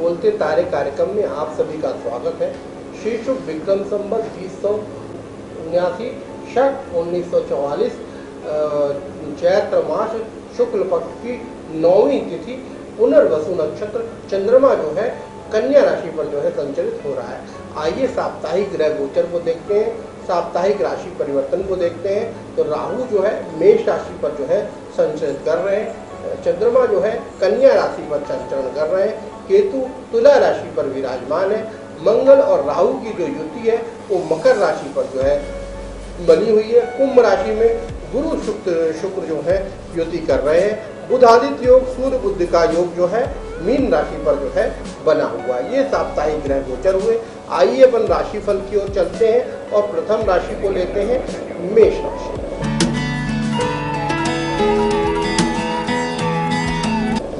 बोलते तारे कार्यक्रम में आप सभी का स्वागत है। श्री शुभ विक्रम संवत 2079 शक 1944 चैत्र मास शुक्ल पक्ष की 9वीं तिथि पुनर्वसु नक्षत्र चंद्रमा जो है कन्या राशि पर जो है संचरित हो रहा है। आइए साप्ताहिक ग्रह गोचर को देखते हैं, साप्ताहिक राशि परिवर्तन को देखते हैं। तो राहु जो है मेष राशि पर जो है संचरित कर रहे हैं, चंद्रमा जो है कन्या राशि पर संचरण कर रहे हैं, केतु तुला राशि पर विराजमान है, मंगल और राहु की जो युति है वो मकर राशि पर जो है बनी हुई है। कुंभ राशि में गुरु शुक्र जो है युति कर रहे हैं। बुध आदित्य योग सूर्य बुध का योग जो है मीन राशि पर जो है बना हुआ है। ये साप्ताहिक ग्रह गोचर हुए। आइए अपन राशिफल की ओर चलते हैं और प्रथम राशि को लेते हैं मेष राशि।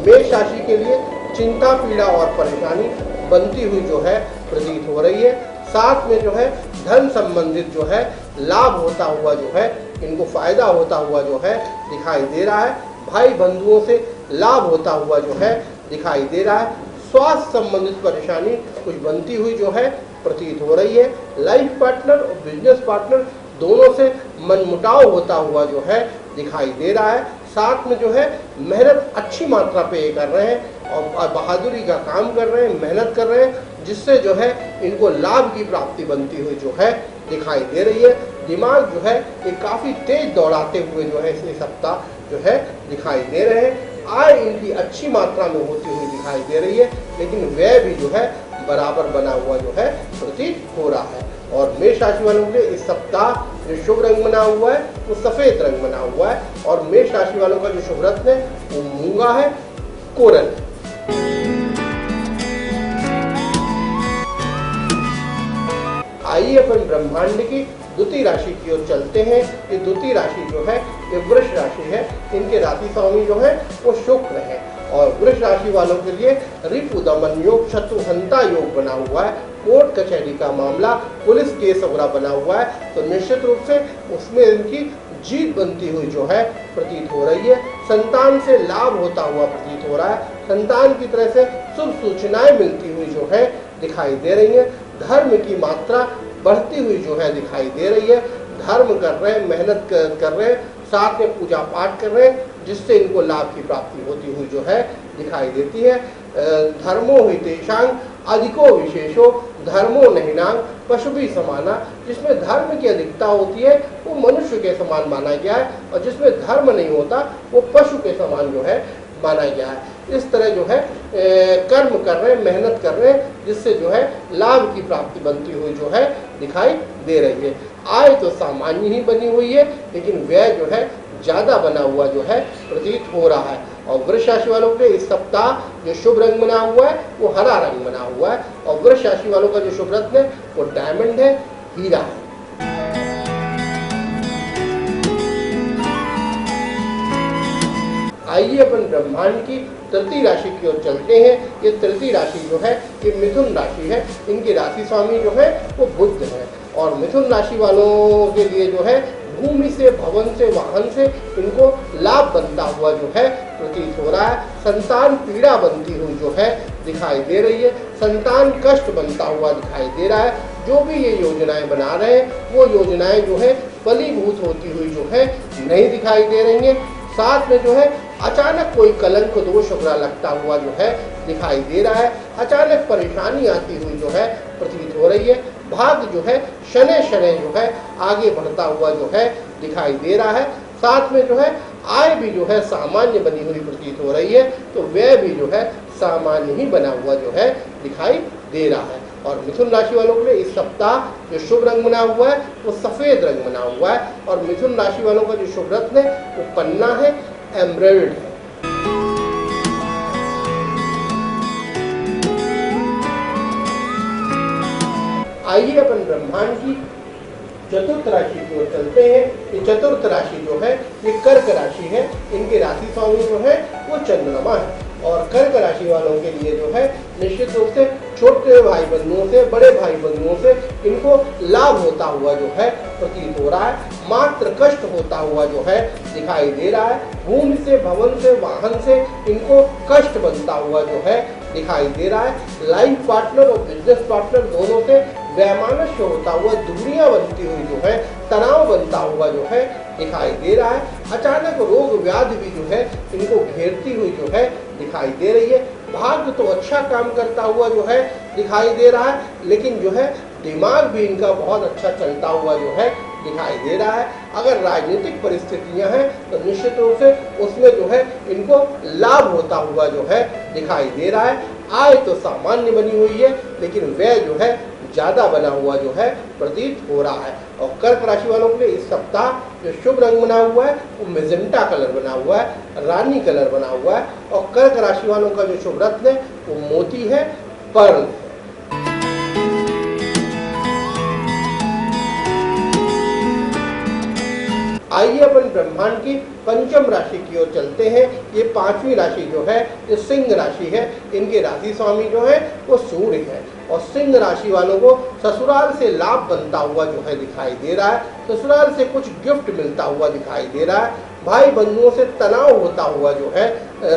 मेष राशि के लिए चिंता पीड़ा और परेशानी बनती हुई जो है प्रतीत हो रही है। साथ में जो है धन संबंधित जो है लाभ होता हुआ जो है इनको फायदा होता हुआ जो है दिखाई दे रहा है। भाई बंधुओं से लाभ होता हुआ जो है दिखाई दे रहा है। स्वास्थ्य संबंधित परेशानी कुछ बनती हुई जो है प्रतीत हो रही है। लाइफ पार्टनर और बिजनेस पार्टनर दोनों से मनमुटाव होता हुआ जो है दिखाई दे रहा है। साथ में जो है मेहनत अच्छी मात्रा पे ये कर रहे हैं और बहादुरी का काम कर रहे हैं, मेहनत कर रहे हैं, जिससे जो है इनको लाभ की प्राप्ति बनती हुई जो है दिखाई दे रही है। दिमाग जो है ये काफ़ी तेज दौड़ाते हुए जो है इस सप्ताह जो है दिखाई दे रहे हैं। आय इनकी अच्छी मात्रा में होती हुई दिखाई दे रही है, लेकिन व्यय भी जो है बराबर बना हुआ जो है प्रतीत हो रहा है। और मेष राशि वालों के लिए इस सप्ताह जो शुभ रंग बना हुआ है वो सफेद रंग बना हुआ है। और मेष राशि वालों का जो शुभ रत्न है वो मूंगा है, कोरल है। आइए अपन ब्रह्मांड की द्वितीय राशि की ओर चलते हैं। ये द्वितीय राशि जो है ये वृष राशि है। इनके राशि स्वामी जो है वो शुक्र है। और वृष राशि वालों के लिए रिपु दमन योग, शत्रुहंता योग बना हुआ है। कोर्ट कचहरी का मामला, पुलिस केस वगैरह बना हुआ है, तो निश्चित रूप से उसमें इनकी जीत बनती हुई जो है प्रतीत हो रही है। संतान से लाभ होता हुआ प्रतीत हो रहा है। संतान की तरह से शुभ सूचनाएं मिलती हुई जो है दिखाई दे रही है। धर्म की मात्रा बढ़ती हुई जो है दिखाई दे रही है। धर्म कर रहे हैं, मेहनत कर रहे हैं, साथ में पूजा पाठ कर रहे हैं, जिससे इनको लाभ की प्राप्ति होती हुई जो है दिखाई देती है। धर्मो हि तेषां अधिको विशेषो धर्मो नहिनां पशु भी समाना। जिसमें धर्म की अधिकता होती है वो मनुष्य के समान माना गया है, और जिसमें धर्म नहीं होता वो पशु के समान जो है माना गया है। इस तरह जो है कर्म कर रहे हैं, मेहनत कर रहे हैं, जिससे जो है लाभ की प्राप्ति बनती हुई जो है दिखाई दे रही है। आय तो सामान्य ही बनी हुई है, लेकिन व्यय जो है ज़्यादा बना हुआ जो है प्रतीत हो रहा है। और वृष राशि वालों के इस सप्ताह जो शुभ रंग बना हुआ है वो हरा रंग बना हुआ है। और वृष राशि वालों का जो शुभ रत्न है वो डायमंड है, हीरा है। आइए अपन ब्रह्मांड की तृतीय राशि की ओर चलते हैं। ये तृतीय राशि जो है ये मिथुन राशि है। इनकी राशि स्वामी जो है वो बुध है। और मिथुन राशि वालों के लिए जो है भूमि से, भवन से, वाहन से इनको लाभ बनता हुआ जो है प्रतीत हो रहा है। संतान पीड़ा बनती हुई जो है दिखाई दे रही है। संतान कष्ट बनता हुआ दिखाई दे रहा है। जो भी ये योजनाएं बना रहे हैं वो योजनाएं जो है फलीभूत होती हुई जो है नहीं दिखाई दे रही हैं। साथ में जो है अचानक कोई कलंक दोष वगैरह लगता हुआ जो है दिखाई दे रहा है। अचानक परेशानी आती हुई जो है प्रतीत हो रही है। भाग्य जो है शनै शनै जो है आगे बढ़ता हुआ जो है दिखाई दे रहा है। साथ में जो है आय भी जो है सामान्य बनी हुई प्रतीत हो रही है, तो व्यय भी जो है सामान्य ही बना हुआ जो है दिखाई दे रहा है। और मिथुन राशि वालों के लिए इस सप्ताह जो शुभ रंग बना हुआ है वो सफ़ेद रंग बना हुआ है। और मिथुन राशि वालों का जो शुभ रत्न है वो पन्ना है, एमराल्ड है। आइए अपन ब्रह्मांड की चतुर्थ राशि की ओर चलते हैं। ये चतुर्थ राशि जो है ये कर्क राशि है। इनके राशि स्वामी जो है वो चंद्रमा है। और कर्क राशि वालों के लिए जो है निश्चित रूप से छोटे भाई बंधुओं से, बड़े भाई बंधुओं से इनको लाभ होता हुआ जो है प्रतीत हो रहा है। मात्र कष्ट होता हुआ जो है दिखाई दे रहा है। भूमि से, भवन से, वाहन से इनको कष्ट बनता हुआ जो है दिखाई दे रहा है। लाइफ पार्टनर और बिजनेस पार्टनर दोनों से वैमनस्य होता हुआ, दूरियां बनती हुई जो है, तनाव बनता हुआ जो है दिखाई दे रहा है। अचानक रोग व्याधि भी जो है इनको घेरती हुई जो है दिखाई दे रही है। भाग्य तो अच्छा काम करता हुआ जो है दिखाई दे रहा है, लेकिन जो है दिमाग भी इनका बहुत अच्छा चलता हुआ जो है दिखाई दे रहा है। अगर राजनीतिक परिस्थितियां हैं तो निश्चित रूप से उसमें जो है इनको लाभ होता हुआ जो है दिखाई दे रहा है। आय तो सामान्य बनी हुई है, लेकिन व्यय जो है ज्यादा बना हुआ जो है प्रतीत हो रहा है। और कर्क राशि वालों के लिए इस सप्ताह जो शुभ रंग बना हुआ है वो मेजेंटा कलर बना हुआ है, रानी कलर बना हुआ है। और कर्क राशि वालों का जो शुभ रत्न है वो मोती है, पर्ल है। आइए अपन ब्रह्मांड की पंचम राशि की ओर चलते हैं। ये पांचवी राशि जो है ये सिंह राशि है। इनके राशि स्वामी जो है वो सूर्य है। और सिंह राशि वालों को ससुराल से लाभ बनता हुआ जो है दिखाई दे रहा है। ससुराल से कुछ गिफ्ट मिलता हुआ दिखाई दे रहा है। भाई बंधुओं से तनाव होता हुआ जो है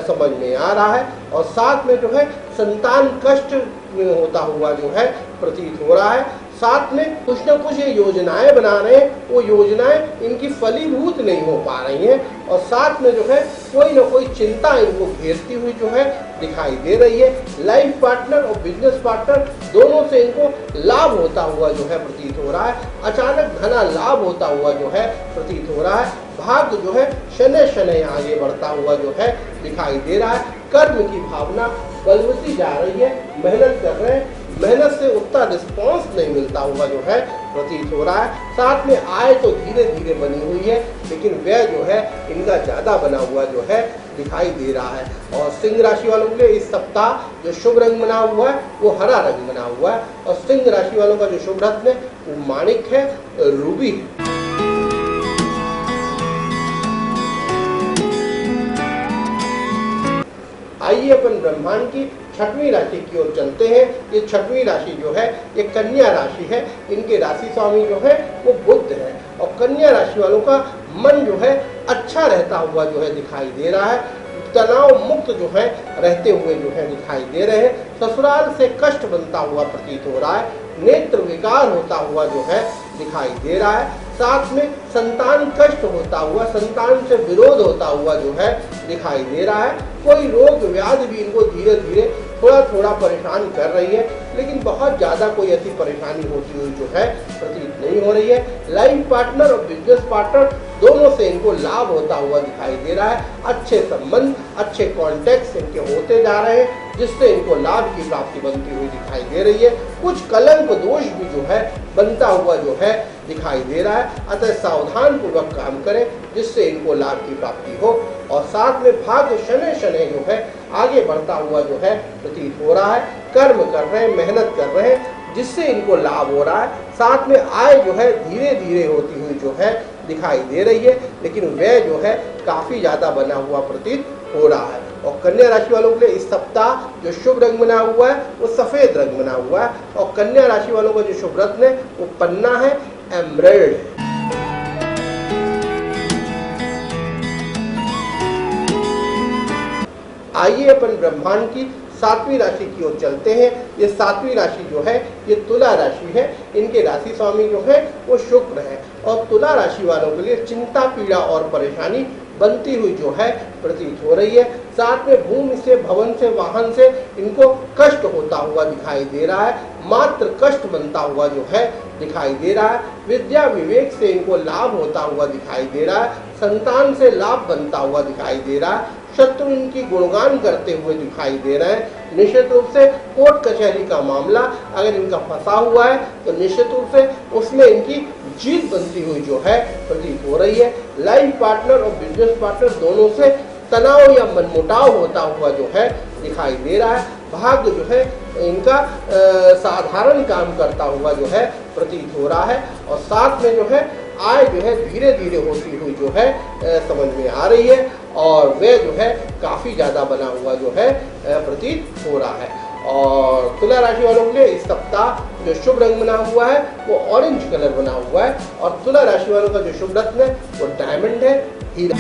समझ में आ रहा है। और साथ में जो है संतान कष्ट होता हुआ जो है प्रतीत हो रहा है। साथ में कुछ न कुछ ये योजनाएं बना रहे हैं, वो योजनाएं इनकी फलीभूत नहीं हो पा रही हैं। और साथ में जो है कोई न कोई चिंता इनको घेरती हुई जो है दिखाई दे रही है। लाइफ पार्टनर और बिजनेस पार्टनर दोनों से इनको लाभ होता हुआ जो है प्रतीत हो रहा है। अचानक धना लाभ होता हुआ जो है प्रतीत हो रहा है। भाग्य जो है शनै शनै आगे बढ़ता हुआ जो है दिखाई दे रहा है। कर्म की भावना बलवती जा रही है, मेहनत कर रहे हैं, मेहनत से उतना रिस्पॉन्स नहीं मिलता हुआ जो है प्रतीत हो रहा है। साथ में आय तो धीरे धीरे बनी हुई है, लेकिन व्यय जो है इनका ज्यादा बना हुआ जो है दिखाई दे रहा है। और सिंह राशि वालों के लिए इस सप्ताह जो शुभ रंग बना हुआ है वो हरा रंग बना हुआ है। और सिंह राशि वालों का जो शुभ रत्न है वो माणिक है, रूबी है। आइए अपन ब्रह्मांड की छठवीं राशि की ओर चलते हैं। ये छठवीं राशि जो है ये कन्या राशि है। इनके राशि स्वामी जो है वो बुध है। और कन्या राशि वालों का मन जो है अच्छा रहता हुआ जो है दिखाई दे रहा है। तनाव मुक्त जो है रहते हुए जो है दिखाई दे रहे हैं। ससुराल से कष्ट बनता हुआ प्रतीत हो रहा है। नेत्र विकार होता हुआ जो है दिखाई दे रहा है। साथ में संतान कष्ट होता हुआ, संतान से विरोध होता हुआ जो है दिखाई दे रहा है। कोई रोग व्याधि भी इनको धीरे धीरे थोड़ा थोड़ा परेशान कर रही है, लेकिन बहुत ज्यादा कोई ऐसी परेशानी होती हुई जो है प्रतीत नहीं हो रही है। लाइफ पार्टनर और बिजनेस पार्टनर दोनों से इनको लाभ होता हुआ दिखाई दे रहा है। अच्छे संबंध, अच्छे कॉन्टेक्ट इनके होते जा रहे हैं, जिससे इनको लाभ की प्राप्ति बनती हुई दिखाई दे रही है। कुछ कलंक दोष भी जो है बनता हुआ जो है दिखाई दे रहा है। अतः सावधान पूर्वक काम करें, जिससे इनको लाभ की प्राप्ति हो। और साथ में भाग्य शनै शनै जो है आगे बढ़ता हुआ जो है प्रतीत हो रहा है। कर्म कर रहे हैं, मेहनत कर रहे हैं, जिससे इनको लाभ हो रहा है। साथ में आय जो है धीरे धीरे होती हुई जो है दिखाई दे रही है, लेकिन व्यय जो है काफी ज्यादा बना हुआ प्रतीत हो रहा है। और कन्या राशि वालों के लिए इस सप्ताह जो शुभ रंग बना हुआ है वो सफेद रंग बना हुआ है। और कन्या राशि वालों का जो शुभ रत्न है वो पन्ना है, एमराल्ड है। आइए अपन ब्रह्मांड की सातवीं राशि की ओर चलते हैं। ये सातवीं राशि जो है ये तुला राशि है। इनके राशि स्वामी जो है वो शुक्र है। और तुला राशि वालों के लिए चिंता, पीड़ा और परेशानी बनती हुई जो है प्रतीत हो रही है। साथ में भूमि से, भवन से, वाहन से इनको कष्ट होता हुआ दिखाई दे रहा है। मात्र कष्ट बनता हुआ जो है दिखाई दे रहा है। विद्या विवेक से इनको लाभ होता हुआ दिखाई दे रहा है। संतान से लाभ बनता हुआ दिखाई दे रहा है। शत्रु इनकी गुणगान करते हुए दिखाई दे रहे हैं। निश्चित रूप से कोर्ट कचहरी का मामला अगर इनका फंसा हुआ है तो निश्चित रूप से उसमें इनकी जीत बनती हुई जो है प्रतीत हो रही है। लाइफ पार्टनर और बिजनेस पार्टनर दोनों से तनाव या मनमुटाव होता हुआ जो है दिखाई दे रहा है। भाग्य जो है इनका साधारण काम करता हुआ जो है प्रतीत हो रहा है। और साथ में जो है आय जो है धीरे धीरे होती हुई जो है समझ में आ रही है। और वह जो है काफ़ी ज़्यादा बना हुआ जो है प्रतीत हो रहा है। और तुला राशि वालों के लिए इस सप्ताह जो शुभ रंग बना हुआ है वो ऑरेंज कलर बना हुआ है। और तुला राशि वालों का जो शुभ रत्न है वो डायमंड है, हीरा।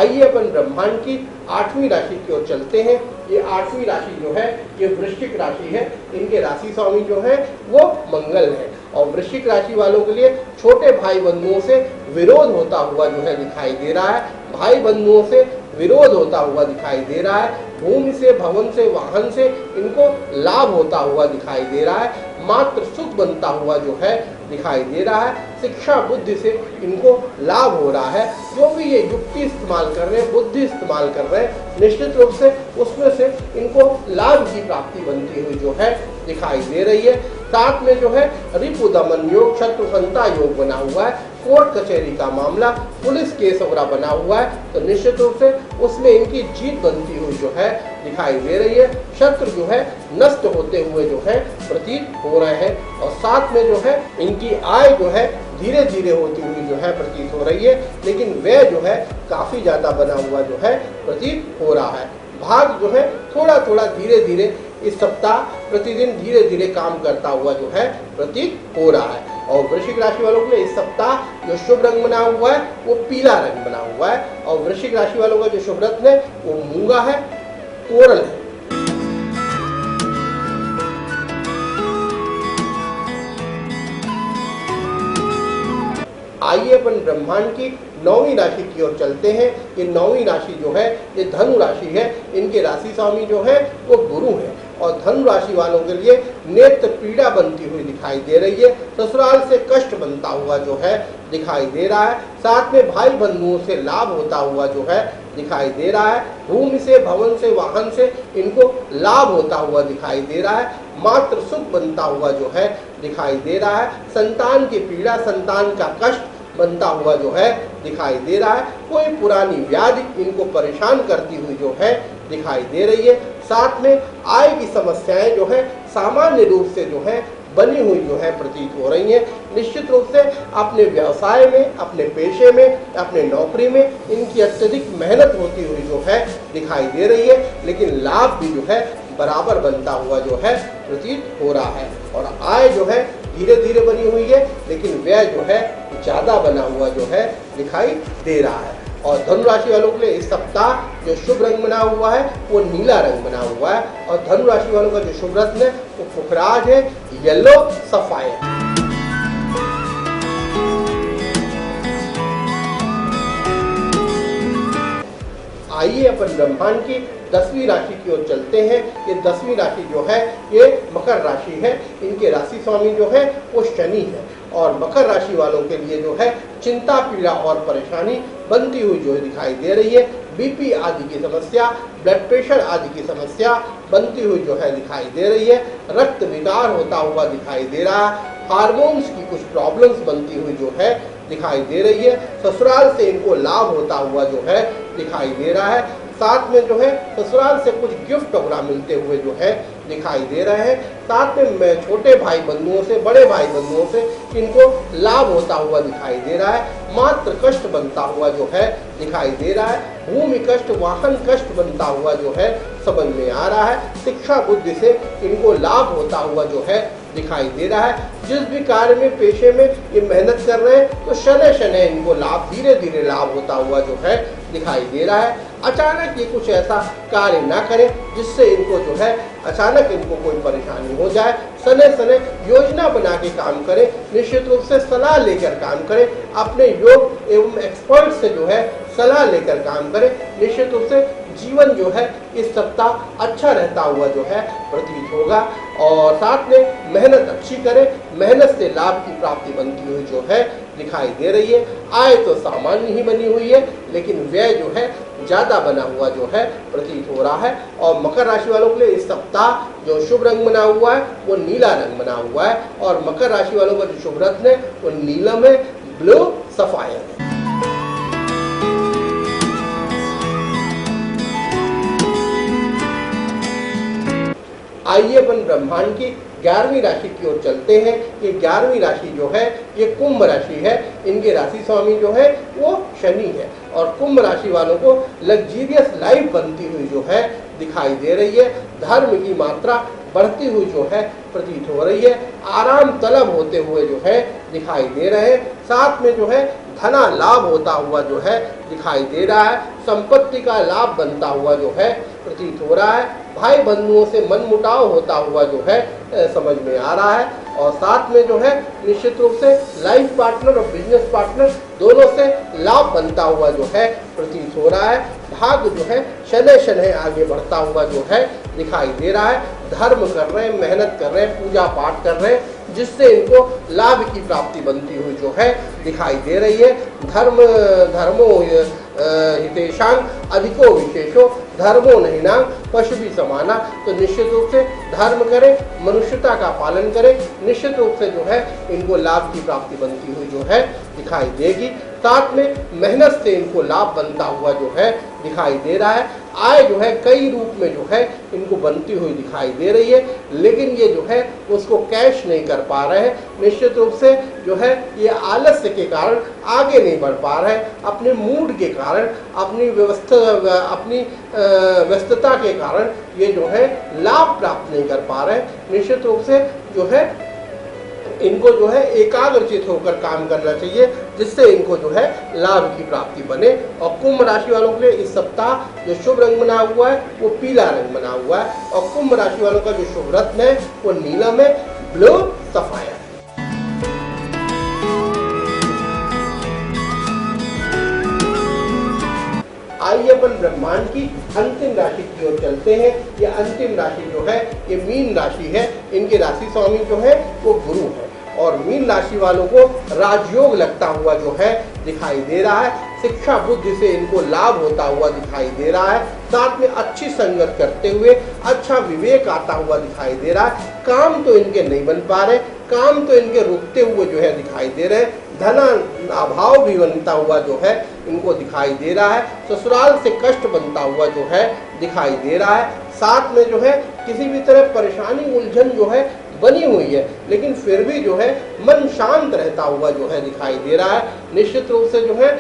आइए अपन ब्रह्मांड की 8वीं राशि की ओर चलते हैं। ये 8वीं राशि जो है ये वृश्चिक राशि है। इनके राशि स्वामी जो है वो मंगल है और वृश्चिक राशि वालों के लिए छोटे भाई बंधुओं से विरोध होता हुआ जो है दिखाई दे रहा है। भाई बंधुओं से विरोध होता हुआ दिखाई दे रहा है। भूमि से, भवन से, वाहन से इनको लाभ होता हुआ दिखाई दे रहा है। मात्र सुख बनता हुआ जो है दिखाई दे रहा है। शिक्षा बुद्धि से इनको लाभ हो रहा है। जो भी ये युक्ति इस्तेमाल कर रहे हैं, बुद्धि इस्तेमाल कर रहे हैं, निश्चित रूप से उसमें से इनको लाभ की प्राप्ति बनती हुई जो है दिखाई दे रही है। साथ में जो है रिपु दमन योग, शत्रुहंता योग बना हुआ है। कोर्ट कचहरी का मामला, पुलिस केस वगैरह बना हुआ है, तो निश्चित रूप से उसमें इनकी जीत बनती हुई जो है दिखाई दे रही है। शत्रु जो है नष्ट होते हुए जो है प्रतीत हो रहे हैं और साथ में जो है इनकी आय जो है धीरे धीरे होती हुई जो है प्रतीत हो रही है, लेकिन व्यय जो है काफी ज्यादा बना हुआ जो है प्रतीत हो रहा है। भाग जो है थोड़ा थोड़ा धीरे धीरे इस सप्ताह प्रतिदिन धीरे धीरे काम करता हुआ जो है प्रतीत हो रहा है। और वृश्चिक राशि वालों के लिए इस सप्ताह जो शुभ रंग बना हुआ है वो पीला रंग बना हुआ है और वृश्चिक राशि वालों का जो शुभ रत्न है वो मूंगा है, कोरल है। आइए अपन ब्रह्मांड की 9वीं राशि की ओर चलते हैं। ये 9वीं राशि जो है ये धनु राशि है। इनके राशि स्वामी जो है वो गुरु है और धनु राशि वालों के लिए नेत्र पीड़ा बनती हुई दिखाई दे रही है। ससुराल से कष्ट बनता हुआ जो है दिखाई दे रहा है। साथ में भाई बंधुओं से लाभ होता हुआ जो है दिखाई दे रहा है। भूमि से, भवन से, वाहन से इनको लाभ होता हुआ दिखाई दे रहा है। मात्र सुख बनता हुआ जो है दिखाई दे रहा है। संतान की पीड़ा, संतान का कष्ट बनता हुआ जो है दिखाई दे रहा है। कोई पुरानी व्याधि इनको परेशान करती हुई जो है दिखाई दे रही है। साथ में आय की समस्याएं जो है सामान्य रूप से जो है बनी हुई जो है प्रतीत हो रही हैं। निश्चित रूप से अपने व्यवसाय में, अपने पेशे में, अपने नौकरी में इनकी अत्यधिक मेहनत होती हुई जो है दिखाई दे रही है, लेकिन लाभ भी जो है बराबर बनता हुआ जो है प्रतीत हो रहा है। और आय जो है धीरे धीरे बनी हुई है, लेकिन व्यय जो है ज्यादा बना हुआ जो है दिखाई दे रहा है। और धनु राशि वालों के लिए इस सप्ताह जो शुभ रंग बना हुआ है वो नीला रंग बना हुआ है और धनु राशि वालों का जो शुभ रत्न है वो पुखराज है, येलो सफायर। आइए अपन ब्रह्मांड की 10वीं राशि की ओर चलते हैं। ये 10वीं राशि जो है ये मकर राशि है। इनके राशि स्वामी जो है वो शनि है और मकर राशि वालों के लिए जो है चिंता, पीड़ा और परेशानी बनती हुई जो दिखाई दे रही है। बीपी आदि की समस्या, ब्लड प्रेशर आदि की समस्या बनती हुई जो है दिखाई दे रही है। रक्त विकार होता हुआ दिखाई दे रहा है। हार्मोन्स की कुछ प्रॉब्लम्स बनती हुई जो है दिखाई दे रही है। ससुराल से इनको लाभ होता हुआ जो है दिखाई दे रहा है। साथ में जो है ससुराल से कुछ गिफ्ट वगैरह मिलते हुए जो है दिखाई दे रहे हैं। साथ में छोटे भाई बंधुओं से, बड़े भाई बंधुओं से इनको लाभ होता हुआ दिखाई दे रहा है। मात्र कष्ट बनता हुआ जो है दिखाई दे रहा है। भूमि कष्ट, वाहन कष्ट बनता हुआ जो है समझ में आ रहा है। शिक्षा बुद्धि से इनको लाभ होता हुआ जो है दिखाई दे रहा है। जिस भी कार्य में, पेशे में ये मेहनत कर रहे हैं तो शनै शनै इनको लाभ, धीरे धीरे लाभ होता हुआ जो है दिखाई दे रहा है। अचानक ये कुछ ऐसा कार्य ना करें जिससे इनको जो है अचानक इनको कोई परेशानी हो जाए। समय समय योजना बना के काम करें, निश्चित रूप से सलाह लेकर काम करें, अपने योग एवं एक्सपर्ट से जो है सलाह लेकर काम करें। निश्चित रूप से जीवन जो है इस सप्ताह अच्छा रहता हुआ जो है प्रतीत होगा और साथ में मेहनत अच्छी करें, मेहनत से लाभ की प्राप्ति बनती हुई जो है दिखाई दे रही है। आय तो सामान्य ही बनी हुई है, लेकिन व्यय जो है ज्यादा बना हुआ जो है प्रतीत हो रहा है। और मकर राशि वालों के लिए इस सप्ताह जो शुभ रंग बना हुआ है वो नीला रंग बना हुआ है और मकर राशि वालों का जो शुभ रत्न है वो नीलम है, ब्लू सफायर है। आइए अपन ब्रह्मांड की 11वीं राशि की ओर चलते हैं। ये 11वीं राशि जो है ये कुंभ राशि है। इनके राशि स्वामी जो है वो शनि है और कुंभ राशि वालों को लग्जीरियस लाइफ बनती हुई जो है दिखाई दे रही है। धर्म की मात्रा बढ़ती हुई जो है प्रतीत हो रही है। आराम तलब होते हुए जो है दिखाई दे रहे हैं। साथ में जो है धना लाभ होता हुआ जो है दिखाई दे रहा है। संपत्ति का लाभ बनता हुआ जो है प्रतीत हो रहा है। भाई बंधुओं से मनमुटाव होता हुआ जो है समझ में आ रहा है। और साथ में जो है निश्चित रूप से लाइफ पार्टनर और बिजनेस पार्टनर दोनों से लाभ बनता हुआ जो है प्रतीत हो रहा है। भाग्य जो है शनै शनै आगे बढ़ता हुआ जो है दिखाई दे रहा है। धर्म कर रहे हैं, मेहनत कर रहे हैं, पूजा पाठ कर रहे हैं, जिससे इनको लाभ की प्राप्ति बनती हुई जो है दिखाई दे रही है। धर्मो हितेशांग अधिको विशेषो धर्मो नहीनांग पशु भी समाना। तो निश्चित रूप से धर्म करें, मनुष्यता का पालन करें, निश्चित रूप से जो है इनको लाभ की प्राप्ति बनती हुई जो है दिखाई देगी। साथ में मेहनत से इनको लाभ बनता हुआ जो है दिखाई दे रहा है। आय जो है कई रूप में जो है इनको बनती हुई दिखाई दे रही है, लेकिन ये जो है उसको कैश नहीं कर पा रहे हैं। निश्चित रूप से जो है ये आलस्य के कारण आगे नहीं बढ़ पा रहे हैं। अपने मूड के कारण, अपनी व्यस्तता के कारण ये जो है लाभ प्राप्त नहीं कर पा रहे हैं। निश्चित रूप से जो है इनको जो है एकाग्रचित होकर काम करना चाहिए, जिससे इनको जो है लाभ की प्राप्ति बने। और कुंभ राशि वालों के लिए इस सप्ताह जो शुभ रंग बना हुआ है वो पीला रंग बना हुआ है। और कुंभ राशि वालों का जो शुभ रत्न है वो नीलम है, ब्लू सफायर। आइए अपन ब्रह्मांड की अंतिम राशि की ओर चलते हैं। ये अंतिम राशि जो है ये मीन राशि है। इनके राशि स्वामी जो है वो गुरु है। और मीन राशि वालों को राजयोग लगता हुआ जो है दिखाई दे रहा है। शिक्षा बुद्धि से इनको लाभ होता हुआ दिखाई दे रहा है। साथ में अच्छी संगत करते हुए अच्छा विवेक आता हुआ दिखाई दे रहा है। काम तो इनके नहीं बन पा रहे, काम तो इनके रुकते हुए जो है दिखाई दे रहे हैं। धन अभाव भी बनता हुआ जो है इनको दिखाई दे रहा है। ससुराल से कष्ट बनता हुआ जो है दिखाई दे रहा है। साथ में जो है किसी भी तरह परेशानी उलझन जो है बनी हुई है, लेकिन फिर भी जो है मन शांत रहता हुआ जो है दिखाई दे रहा है। निश्चित रूप से जो है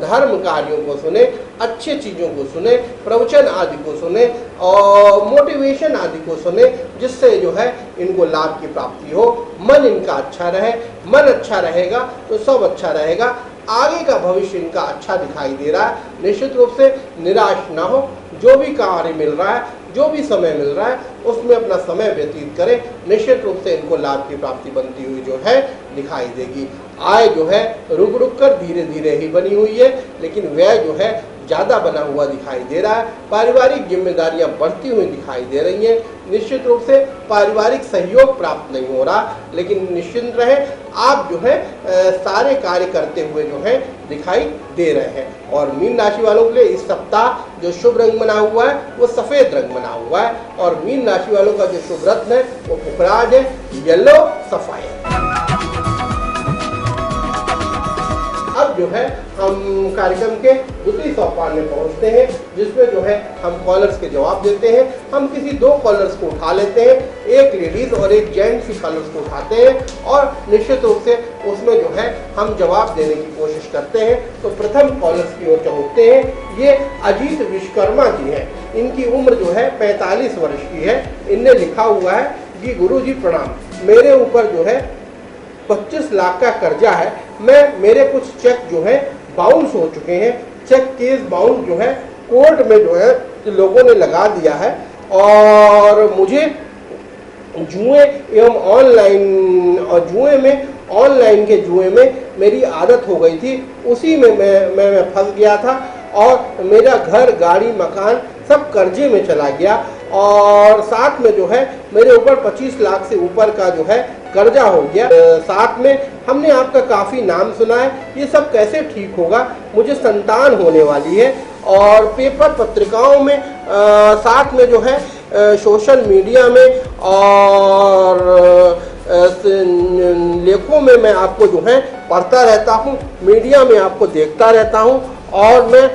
धर्म कार्यों को सुने, अच्छी चीज़ों को सुने, प्रवचन आदि को सुने और मोटिवेशन आदि को सुने, जिससे जो है इनको लाभ की प्राप्ति हो। मन इनका अच्छा रहे, मन अच्छा रहेगा तो सब अच्छा रहेगा। आगे का भविष्य इनका अच्छा दिखाई दे रहा है। निश्चित रूप से निराश ना हो, जो भी कार्य मिल रहा है, जो भी समय मिल रहा है उसमें अपना समय व्यतीत करें। निश्चित रूप से इनको लाभ की प्राप्ति बनती हुई जो है दिखाई देगी। आय जो है रुक रुक कर धीरे धीरे ही बनी हुई है, लेकिन व्यय जो है ज़्यादा बना हुआ दिखाई दे रहा है। पारिवारिक जिम्मेदारियां बढ़ती हुई दिखाई दे रही हैं। निश्चित रूप से पारिवारिक सहयोग प्राप्त नहीं हो रहा, लेकिन निश्चिंत रहें, आप जो है सारे कार्य करते हुए जो है दिखाई दे रहे हैं। और मीन राशि वालों के लिए इस सप्ताह जो शुभ रंग बना हुआ है वो सफ़ेद रंग बना हुआ है। और मीन राशि वालों का जो शुभ रत्न है वो पुखराज है, येलो सफायर। अब जो है हम कार्यक्रम के दूसरी सोपान में पहुंचते हैं, जिसमें जो है हम कॉलर्स के जवाब देते हैं। हम किसी दो कॉलर्स को उठा लेते हैं, एक लेडीज और एक जेंट्स की कॉलर्स को उठाते हैं और निश्चित रूप से उसमें जो है हम जवाब देने की कोशिश करते हैं। तो प्रथम कॉलर्स की ओर चलते हैं। ये अजीत विश्वकर्मा जी हैं। इनकी उम्र जो है 45 वर्ष की है। इनने लिखा हुआ है, जी गुरु जी प्रणाम, मेरे ऊपर जो है 25 लाख का कर्जा है। मेरे कुछ चेक जो है बाउंस हो चुके हैं। चेक केस बाउंस जो है कोर्ट में जो है लोगों ने लगा दिया है और मुझे जुए एवं ऑनलाइन के जुए में मेरी आदत हो गई थी। उसी में मैं फंस गया था और मेरा घर, गाड़ी, मकान सब कर्जे में चला गया और साथ में जो है मेरे ऊपर 25 लाख से ऊपर का जो है कर्जा हो गया। साथ में हमने आपका काफ़ी नाम सुना है, ये सब कैसे ठीक होगा? मुझे संतान होने वाली है और पेपर पत्रिकाओं में साथ में जो है सोशल मीडिया में और लेखों में मैं आपको जो है पढ़ता रहता हूँ, मीडिया में आपको देखता रहता हूँ और मैं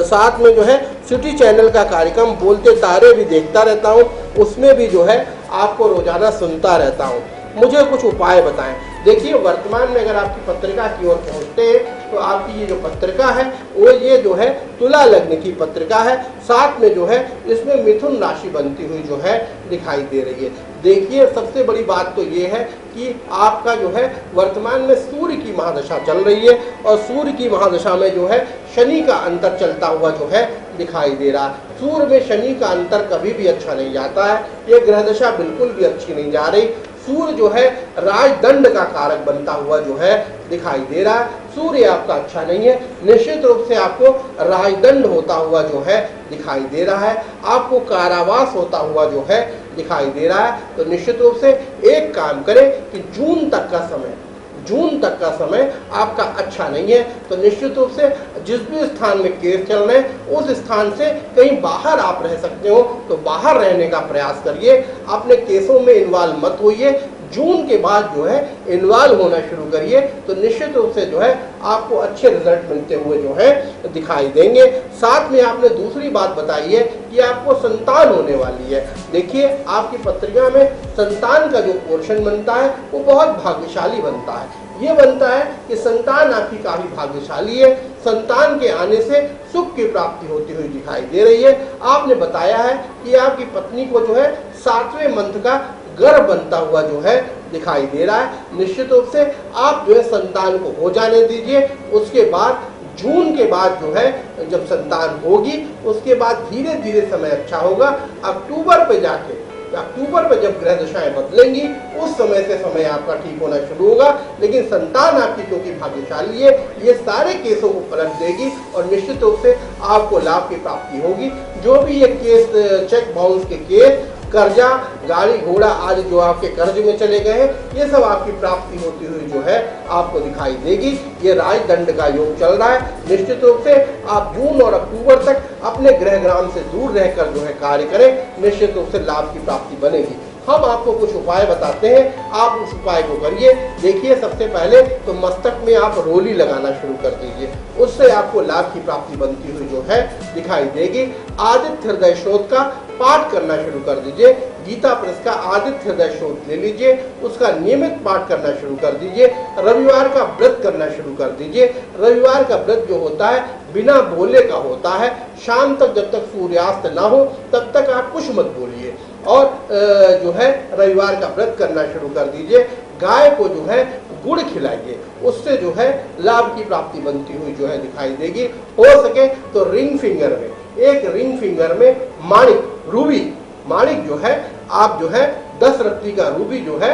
साथ में जो है सिटी चैनल का कार्यक्रम बोलते तारे भी देखता रहता हूँ, उसमें भी जो है आपको रोजाना सुनता रहता हूँ। मुझे कुछ उपाय बताएं। देखिए, वर्तमान में अगर आपकी पत्रिका की ओर पहुँचते हैं तो आपकी ये जो पत्रिका है वो ये जो है तुला लग्न की पत्रिका है। साथ में जो है इसमें मिथुन राशि बनती हुई जो है दिखाई दे रही है। देखिए सबसे बड़ी बात तो ये है कि आपका जो है वर्तमान में सूर्य की महादशा चल रही है और सूर्य की महादशा में जो है शनि का अंतर चलता हुआ जो है दिखाई दे रहा है। सूर्य में शनि का अंतर कभी भी अच्छा नहीं जाता है, ये ग्रह दशा बिल्कुल भी अच्छी नहीं जा रही। सूर्य जो है राजदंड का कारक बनता हुआ जो है दिखाई दे रहा है। सूर्य आपका अच्छा नहीं है, निश्चित रूप से आपको राजदंड होता हुआ जो है दिखाई दे रहा है, आपको कारावास होता हुआ जो है दिखाई दे रहा है। तो निश्चित रूप से एक काम करें कि जून तक का समय आपका अच्छा नहीं है। तो निश्चित रूप से जिस भी स्थान में केस चल रहे हैं उस स्थान से कहीं बाहर आप रह सकते हो तो बाहर रहने का प्रयास करिए, अपने केसों में इन्वॉल्व मत होइए। जून के बाद जो है इन्वॉल्व होना शुरू करिए तो निश्चित रूप से जो है आपको अच्छे रिजल्ट मिलते हुए जो है दिखाई देंगे। साथ में आपने दूसरी बात बताई है कि आपको संतान होने वाली है। देखिए आपकी पत्रिका में संतान का जो पोर्शन बनता है वो बहुत भाग्यशाली बनता है। ये बनता है कि संतान आपकी काफी भाग्यशाली है, संतान के आने से सुख की प्राप्ति होती हुई दिखाई दे रही है। आपने बताया है कि आपकी पत्नी को जो है 7वें मंथ का गर्भ बनता हुआ जो है दिखाई दे रहा है। निश्चित रूप से आप जो है संतान को हो जाने दीजिए, उसके बाद जून के बाद जो है जब संतान होगी उसके बाद धीरे धीरे समय अच्छा होगा। अक्टूबर पे जब ग्रह दशाएं बदलेंगी उस समय से समय आपका ठीक होना शुरू होगा। लेकिन संतान आपकी क्योंकि भाग्यशाली है ये सारे केसों को पलट देगी और निश्चित रूप से आपको लाभ की प्राप्ति होगी। जो भी ये केस चेक बाउंस के केस, कर्जा, गाड़ी घोड़ा आदि जो आपके कर्ज में चले गए हैं ये सब आपकी प्राप्ति होती हुई जो है आपको दिखाई देगी। ये राजदंड का योग चल रहा है। निश्चित रूप से आप जून और अक्टूबर तक अपने गृह ग्राम से दूर रहकर जो है कार्य करें, निश्चित रूप से लाभ की प्राप्ति बनेगी। हम आपको कुछ उपाय बताते हैं, आप उस उपाय को करिए। देखिए सबसे पहले तो मस्तक में आप रोली लगाना शुरू कर दीजिए, उससे आपको लाभ की प्राप्ति बनती हुई जो है दिखाई देगी। आदित्य हृदय स्रोत का पाठ करना शुरू कर दीजिए। गीता प्रेस का आदित्य हृदय स्रोत ले लीजिए, उसका नियमित पाठ करना शुरू कर दीजिए। रविवार का व्रत करना शुरू कर दीजिए। रविवार का व्रत जो होता है बिना बोले का होता है। शाम तक जब तक सूर्यास्त ना हो तब तक आप कुछ मत बोलिए और जो है रविवार का व्रत करना शुरू कर दीजिए। गाय को जो है गुड़ खिलाइए, उससे जो है लाभ की प्राप्ति बनती हुई जो है दिखाई देगी। हो सके तो रिंग फिंगर में माणिक, रूबी माणिक जो है आप जो है 10 रत्ती का रूबी जो है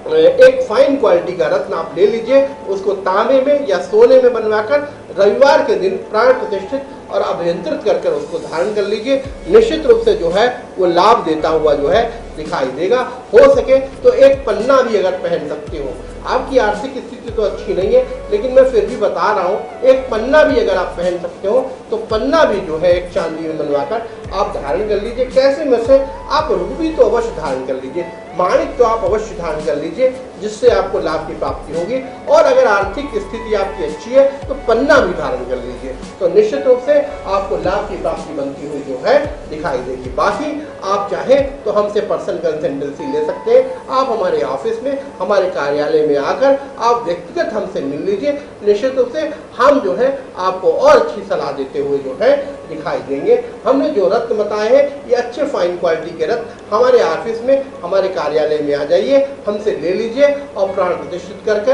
एक फाइन क्वालिटी का रत्न आप ले लीजिए, उसको तांबे में या सोने में बनवाकर रविवार के दिन प्राण प्रतिष्ठित और अभियंत्रित कर उसको धारण कर लीजिए। निश्चित रूप से जो है वो लाभ देता हुआ जो है दिखाई देगा। हो सके तो एक पन्ना भी अगर पहन सकते हो, आपकी आर्थिक स्थिति तो अच्छी नहीं है लेकिन मैं फिर भी बता रहा हूँ, एक पन्ना भी अगर आप पहन सकते हो तो पन्ना भी जो है एक चांदी में बनवाकर आप धारण कर लीजिए। कैसे में से आप रूबी तो अवश्य धारण कर लीजिए, माणिक तो आप अवश्य धारण कर लीजिए, जिससे आपको लाभ की प्राप्ति होगी। और अगर आर्थिक स्थिति आपकी अच्छी है तो पन्ना भी धारण कर लीजिए, तो निश्चित रूप से आपको लाभ की प्राप्ति बनती हुई जो है दिखाई देगी। बाकी आप चाहें तो हमसे पर्सनल कंसल्टेंसी ले सकते हैं। आप हमारे ऑफिस में, हमारे कार्यालय में आकर आप व्यक्तिगत हमसे मिल लीजिए। निश्चित रूप से हम जो है आपको और अच्छी सलाह देते हुए जो है दिखाई देंगे। हमने जो रत्न बताए हैं ये अच्छे फाइन क्वालिटी के रत्न हमारे ऑफिस में, हमारे कार्यालय में आ जाइए, हमसे ले लीजिए और प्राण प्रतिष्ठित करके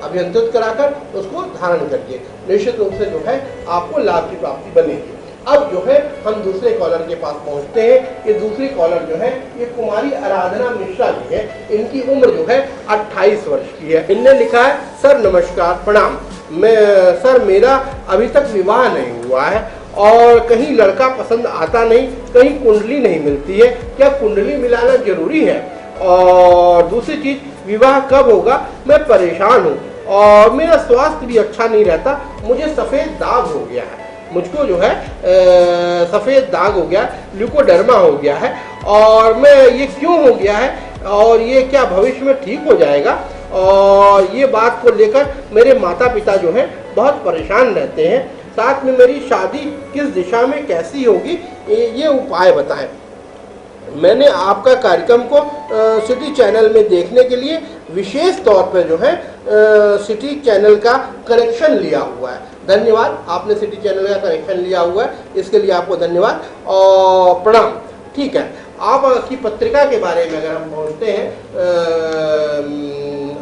अभियंत्रित कराकर उसको धारण करिए। निश्चित रूप से जो है आपको लाभ की प्राप्ति बनेगी। अब जो है हम दूसरे कॉलर के पास पहुंचते हैं। ये दूसरी कॉलर जो है ये कुमारी आराधना मिश्रा जी है। इनकी उम्र जो है 28 वर्ष की है। इनने लिखा है, सर नमस्कार, प्रणाम। सर मेरा अभी तक विवाह नहीं हुआ है और कहीं लड़का पसंद आता नहीं, कहीं कुंडली नहीं मिलती है, क्या कुंडली मिलाना जरूरी है? और दूसरी चीज, विवाह कब होगा? मैं परेशान हूँ और मेरा स्वास्थ्य भी अच्छा नहीं रहता, मुझे सफेद दाग हो गया है, मुझको जो है सफेद दाग हो गया, ल्यूकोडर्मा हो गया है और मैं ये क्यों हो गया है और ये क्या भविष्य में ठीक हो जाएगा? और ये बात को लेकर मेरे माता पिता जो है बहुत परेशान रहते हैं। साथ में मेरी शादी किस दिशा में कैसी होगी, ये उपाय बताएं। मैंने आपका कार्यक्रम को सिटी चैनल में देखने के लिए विशेष तौर पर जो है सिटी चैनल का कनेक्शन लिया हुआ है। धन्यवाद, आपने सिटी चैनल का कनेक्शन लिया हुआ है, इसके लिए आपको धन्यवाद और प्रणाम। ठीक है, आपकी पत्रिका के बारे में अगर हम पहुँचते हैं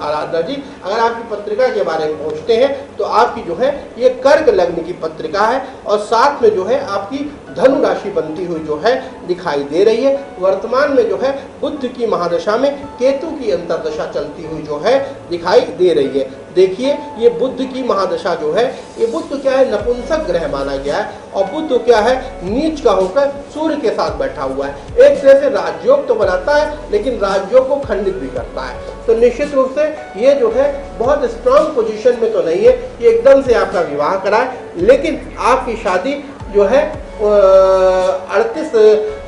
आराधना जी, अगर आपकी पत्रिका के बारे में पहुँचते हैं तो आपकी जो है ये कर्क लग्न की पत्रिका है और साथ में जो है आपकी धनु राशि बनती हुई जो है दिखाई दे रही है। वर्तमान में जो है बुध की महादशा में केतु की अंतर्दशा चलती हुई जो है दिखाई दे रही है। देखिए ये बुध की महादशा जो है, ये बुध क्या है, नपुंसक ग्रह माना गया है और बुध क्या है, नीच का होकर सूर्य के साथ बैठा हुआ है। एक तरह से राजयोग तो बनाता है लेकिन राजयोग को खंडित भी करता है। तो निश्चित रूप से ये जो है बहुत स्ट्रांग पोजीशन में तो नहीं है कि एकदम से आपका विवाह कराए, लेकिन आपकी शादी जो है 38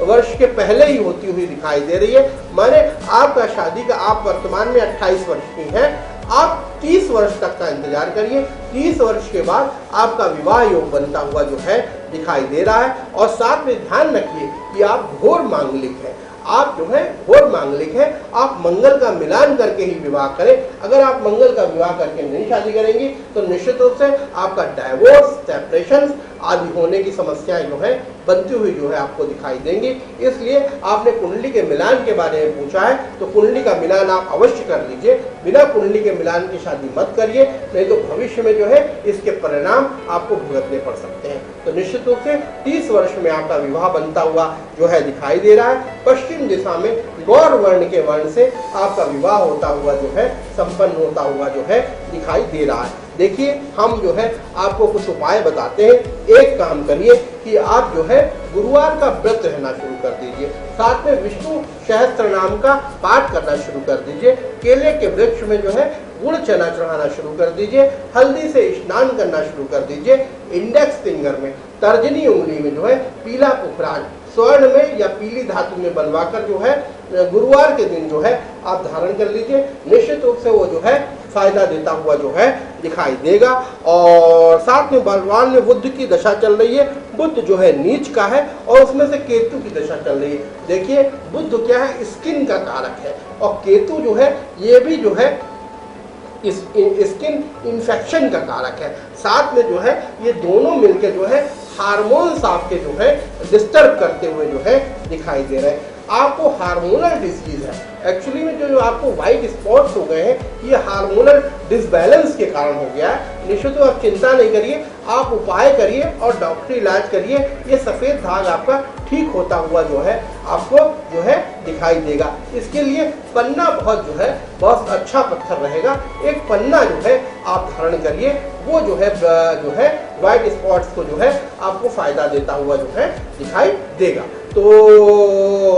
वर्ष के पहले ही होती हुई दिखाई दे रही है। माने आपका शादी का, आप वर्तमान में 28 वर्ष की हैं, आप 30 वर्ष तक का इंतजार करिए। 30 वर्ष के बाद आपका विवाह योग बनता हुआ जो है दिखाई दे रहा है। और साथ में ध्यान रखिए कि आप घोर मांगलिक हैं, आप जो है घोर मांगलिक हैं, आप मंगल का मिलान करके ही विवाह करें। अगर आप मंगल का विवाह करके नहीं शादी करेंगी तो निश्चित रूप से आपका डाइवोर्स, सेपरेशन आदि होने की समस्याएं जो है बनती हुई जो है आपको दिखाई देंगी। इसलिए आपने कुंडली के मिलान के बारे में पूछा है तो कुंडली का मिलान आप अवश्य कर लीजिए। बिना कुंडली के मिलान की शादी मत करिए, नहीं तो भविष्य में जो है इसके परिणाम आपको भुगतने पड़ सकते हैं। तो निश्चित रूप से 30 वर्ष में आपका विवाह बनता हुआ जो है दिखाई दे रहा है। पश्चिम दिशा में गौर वर्ण के वर्ण से आपका विवाह होता हुआ जो है संपन्न होता हुआ जो है दिखाई दे रहा है। देखिए हम जो है आपको कुछ उपाय बताते हैं। एक काम करिए कि आप जो है गुरुवार का व्रत रहना शुरू कर दीजिए, साथ में विष्णु सहस्त्र नाम का पाठ करना शुरू कर दीजिए। केले के वृक्ष में जो है गुड़ चना चढ़ाना शुरू कर दीजिए। हल्दी से स्नान करना शुरू कर दीजिए। इंडेक्स फिंगर में, तर्जनी उंगली में जो है पीला पुखराज स्वर्ण में या पीली धातु में बनवाकर जो है गुरुवार के दिन जो है आप धारण कर लीजिए। निश्चित रूप से वो जो है फायदा देता हुआ जो है दिखाई देगा। और साथ में बलवान में बुध की दशा चल रही है, बुध जो है नीच का है और उसमें से केतु की दशा चल रही है। देखिए बुध क्या है, स्किन का कारक है और केतु जो है ये भी जो है स्किन इन्फेक्शन का कारक है। साथ में जो है ये दोनों मिलकर जो है हार्मोन्स आपके जो है डिस्टर्ब करते हुए जो है दिखाई दे रहे हैं। आपको हार्मोनल डिसीज है, एक्चुअली में जो आपको व्हाइट स्पॉट्स हो गए हैं ये हार्मोनल डिसबैलेंस के कारण हो गया है। निश्चित आप चिंता नहीं करिए, आप उपाय करिए और डॉक्टरी इलाज करिए। ये सफ़ेद दाग आपका ठीक होता हुआ जो है आपको जो है दिखाई देगा। इसके लिए पन्ना बहुत जो है बहुत अच्छा पत्थर रहेगा, एक पन्ना जो है आप धारण करिए, वो जो है व्हाइट स्पॉट्स को जो है आपको फायदा देता हुआ जो है दिखाई देगा। तो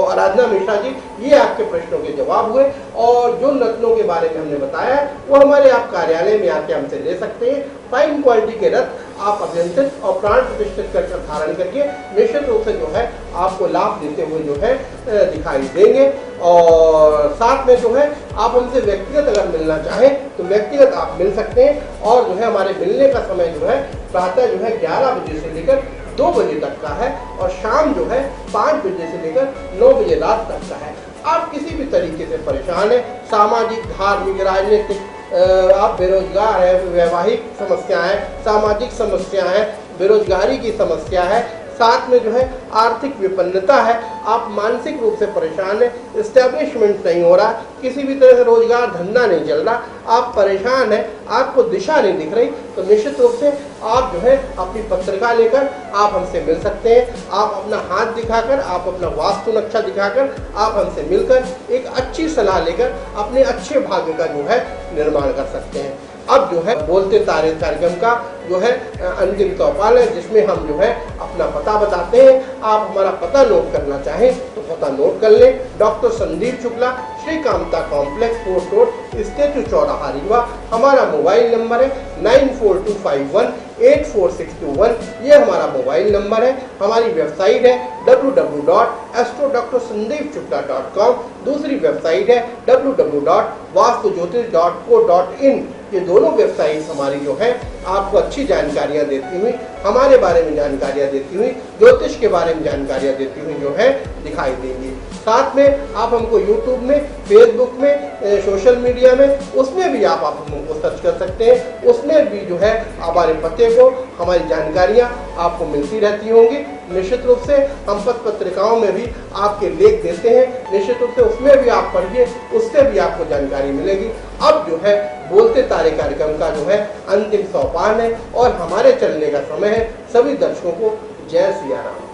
आराधना मिश्रा जी, ये आपके प्रश्नों के जवाब हुए और जो रत्नों के बारे में हमने बताया है वो हमारे आप कार्यालय में आके हमसे ले सकते हैं। फाइन क्वालिटी के रत्न आप अभियंत्रित और प्राण प्रतिष्ठित कर धारण करके निश्चित रूप से जो है आपको लाभ देते हुए जो है दिखाई देंगे। और साथ में जो है आप हमसे व्यक्तिगत अगर मिलना चाहें तो व्यक्तिगत आप मिल सकते हैं। और जो है हमारे मिलने का समय जो है प्रातः जो है 11 बजे से लेकर 2 बजे तक का है और शाम जो है 5 बजे से लेकर 9 बजे रात तक का है। आप किसी भी तरीके से परेशान हैं, सामाजिक, धार्मिक, राजनीतिक, आप बेरोजगार हैं, वैवाहिक समस्याएं, सामाजिक समस्याएं, बेरोजगारी की समस्या है, साथ में जो है आर्थिक विपन्नता है, आप मानसिक रूप से परेशान हैं, इस्टेब्लिशमेंट नहीं हो रहा, किसी भी तरह से रोजगार धंधा नहीं चल रहा, आप परेशान हैं, आपको दिशा नहीं दिख रही, तो निश्चित रूप से आप जो है अपनी पत्रिका लेकर आप हमसे मिल सकते हैं। आप अपना हाथ दिखाकर, आप अपना वास्तु नक्शा दिखाकर, आप हमसे मिलकर एक अच्छी सलाह लेकर अपने अच्छे भाग्य का जो है निर्माण कर सकते हैं। अब जो है बोलते तारे कार्यक्रम का जो है अंतिम तौपाल है, जिसमें हम जो है अपना पता बताते हैं। आप हमारा पता नोट करना चाहें तो पता नोट कर लें। Doctor Sandeep Shukla, Shri Kamta complex, fort road, statue चौराहा, रीवा। हमारा मोबाइल नंबर है 9425184621। ये हमारा मोबाइल नंबर है। हमारी वेबसाइट है www.astrodrsandeepchukla.com। दूसरी वेबसाइट है www.vastujyotish.co.in। ये दोनों वेबसाइट्स हमारी जो है आपको अच्छी जानकारियां देती हुई, हमारे बारे में जानकारियां देती हुई, ज्योतिष के बारे में जानकारियां देती हुई जो है दिखाई देंगी। साथ में आप हमको यूट्यूब में, फेसबुक में, सोशल मीडिया में, उसमें भी आप हमको सर्च कर सकते हैं। उसमें भी जो है हमारे पते को, हमारी जानकारियाँ आपको मिलती रहती होंगी। निश्चित रूप से हम पत्रिकाओं में भी आपके लेख देते हैं, निश्चित रूप से उसमें भी आप पढ़िए, उससे भी आपको जानकारी मिलेगी। अब जो है बोलते तारे कार्यक्रम का जो है अंतिम सोपान है और हमारे चलने का समय है। सभी दर्शकों को जय सिया राम।